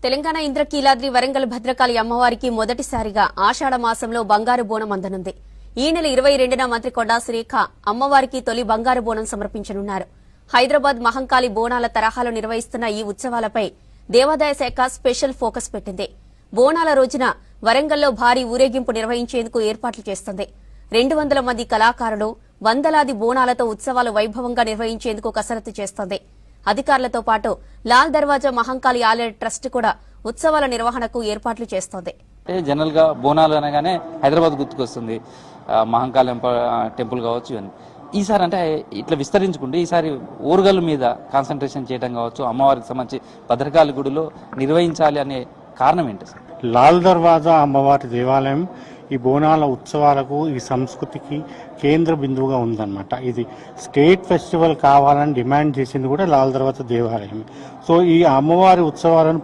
తెలంగాణ ఇంద్రకీలాద్రి వరంగల్ భద్రకాళి అమ్మవారికి మొదటిసారిగా ఆషాఢ మాసంలో బంగారు బోనం అందనుంది. ఈ నెల 22న మంత్రి కొండా సురేఖ అమ్మవారికి తొలి బంగారు బోనం సమర్పించనున్నారు. హైదరాబాద్ మహంకాళి బోనాల తరహాలో నిర్వహిస్తున్న ఈ ఉత్సవాలపై దేవాదాయ శాఖ స్పెషల్ ఫోకస్ పెట్టింది. బోనాల రోజున వరంగల్లో భారీ ఊరేగింపు నిర్వహించేందుకు ఏర్పాట్లు చేస్తుంది. 200 మంది కళాకారులు వందలాది బోనాలతో ఉత్సవాలు వైభవంగా నిర్వహించేందుకు కసరత్తు చేస్తోంది. అధికారులతో పాటు లాల్ దర్వాజా మహంకాళి ఆలయ ట్రస్ట్ కూడా ఉత్సవాల నిర్వహణకు ఏర్పాట్లు చేస్తోంది. జనరల్ గా బోనాలు అనగానే హైదరాబాద్ గుర్తుకొస్తుంది, మహంకాళి టెంపుల్ కావచ్చు అని. ఈసారి అంటే ఇట్లా విస్తరించుకుంటే ఈసారి ఓరుగల్లు మీద కాన్సన్ట్రేషన్ చేయడం కావచ్చు, అమ్మవారికి సంబంధించి భద్రకాళి గుడిలో నిర్వహించాలి అనే కారణం ఏంటి సార్? లాల్ దర్వాజా అమ్మవారి దేవాలయం ఈ బోనాల ఉత్సవాలకు, ఈ సంస్కృతికి కేంద్ర బిందువుగా ఉందన్నమాట. ఇది స్టేట్ ఫెస్టివల్ కావాలని డిమాండ్ చేసింది కూడా లాల్ దర్వాజా దేవాలయం. సో ఈ అమ్మవారి ఉత్సవాలను